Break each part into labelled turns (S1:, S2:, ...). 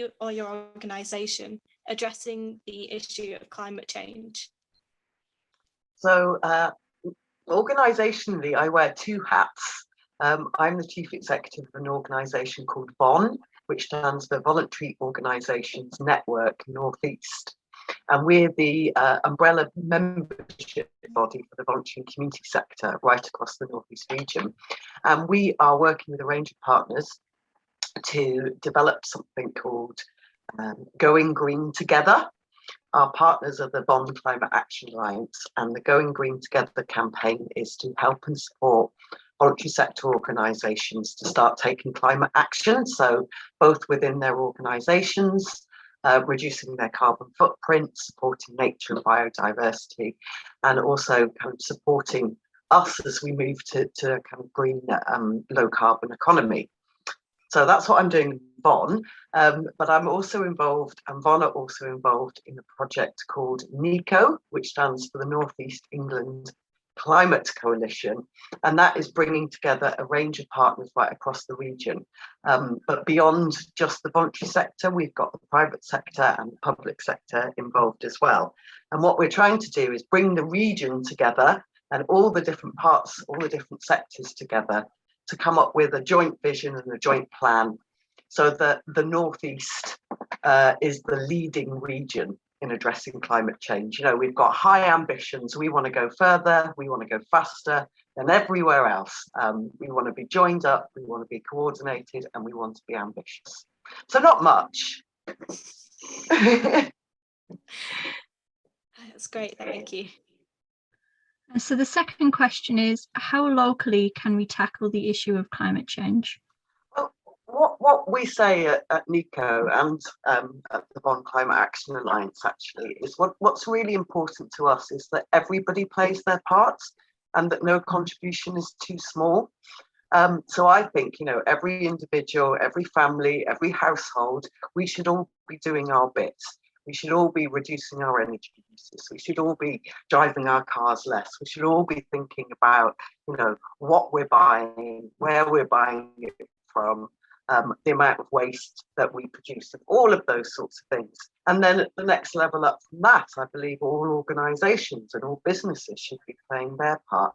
S1: you or your organisation addressing the issue of climate change?
S2: So organisationally, I wear two hats. I'm the chief executive of an organisation called VONNE, which stands for Voluntary Organisations Network Northeast. And we're the umbrella membership body for the voluntary and community sector right across the Northeast region. And we are working with a range of partners to develop something called Going Green Together. Our partners are the VONNE Climate Action Alliance, and the Going Green Together campaign is to help and support voluntary sector organisations to start taking climate action. So both within their organisations, reducing their carbon footprint, supporting nature and biodiversity, and also kind of supporting us as we move to a kind of green, low carbon economy. So that's what I'm doing in VONNE, but I'm also involved, and VONNE are also involved in a project called NEECCo, which stands for the North East England Climate Coalition, and that is bringing together a range of partners right across the region. But beyond just the voluntary sector, we've got the private sector and the public sector involved as well. And what we're trying to do is bring the region together and all the different parts, all the different sectors together to come up with a joint vision and a joint plan so that the Northeast is the leading region in addressing climate change. You know, we've got high ambitions. We want to go further. We want to go faster than everywhere else. We want to be joined up. We want to be coordinated, and we want to be ambitious. So not much.
S1: That's great. Thank you.
S3: So the second question is, how locally can we tackle the issue of climate change?
S2: Well, what we say at NEECCo and at the VONNE Climate Action Alliance actually is what's really important to us is that everybody plays their parts and that no contribution is too small. So I think, you know, every individual, every family, every household, we should all be doing our bit. We should all be reducing our energy uses. We should all be driving our cars less. We should all be thinking about, you know, what we're buying, where we're buying it from, the amount of waste that we produce, and all of those sorts of things. And then at the next level up from that, I believe all organisations and all businesses should be playing their part.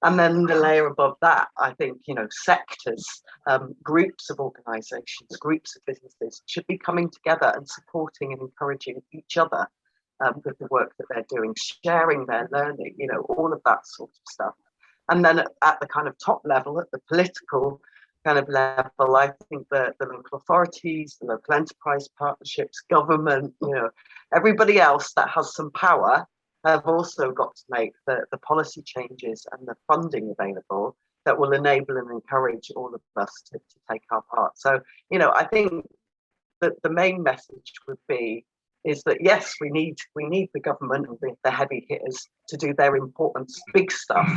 S2: And then the layer above that, I think, you know, sectors, groups of organisations, groups of businesses should be coming together and supporting and encouraging each other with the work that they're doing, sharing their learning, you know, all of that sort of stuff. And then at the kind of top level, at the political kind of level, I think the local authorities, the local enterprise partnerships, government, you know, everybody else that has some power have also got to make the policy changes and the funding available that will enable and encourage all of us to take our part. So, you know, I think that the main message would be is that, yes, we need the government and the heavy hitters to do their important big stuff,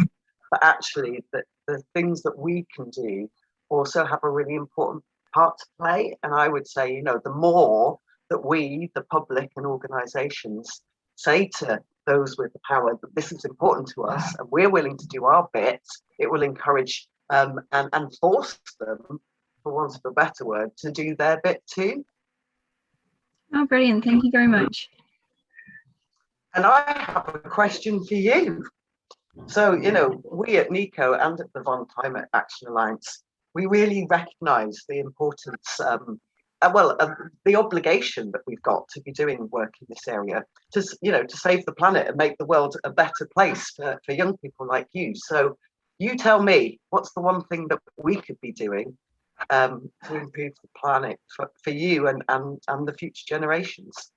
S2: but actually the things that we can do also have a really important part to play. And I would say, you know, the more that we, the public and organisations, say to those with the power that this is important to us and we're willing to do our bit, it will encourage and force them, for want of a better word, to do their bit too.
S3: Oh, brilliant. Thank you very much.
S2: And I have a question for you. So, you know, we at NEECCo and at the VONNE Climate Action Alliance, we really recognise the importance, the obligation that we've got to be doing work in this area to, you know, to save the planet and make the world a better place for young people like you. So you tell me, what's the one thing that we could be doing to improve the planet for you and the future generations?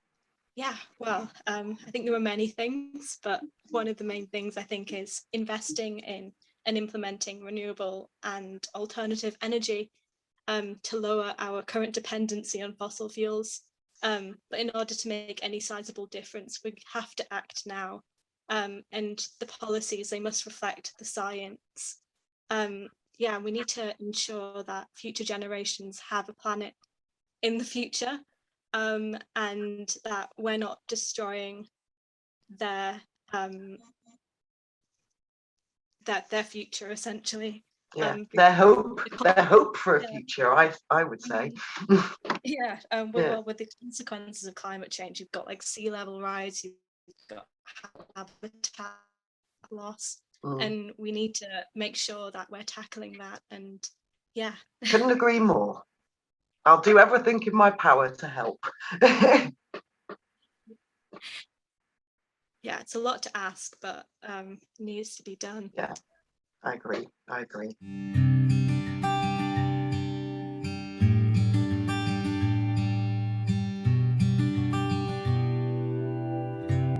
S1: Yeah, well, I think there were many things, but one of the main things I think is investing in and implementing renewable and alternative energy to lower our current dependency on fossil fuels. But in order to make any sizable difference, we have to act now. And the policies, they must reflect the science. Yeah, we need to ensure that future generations have a planet in the future, and that we're not destroying their future, essentially.
S2: Yeah, their hope for a
S1: yeah.
S2: future, I would say.
S1: Yeah,
S2: Yeah.
S1: with the consequences of climate change, you've got like sea level rise, you've got habitat loss, and we need to make sure that we're tackling that. And yeah,
S2: Couldn't agree more. I'll do everything in my power to help.
S1: yeah, it's a lot to ask, but needs to be done.
S2: Yeah, I agree.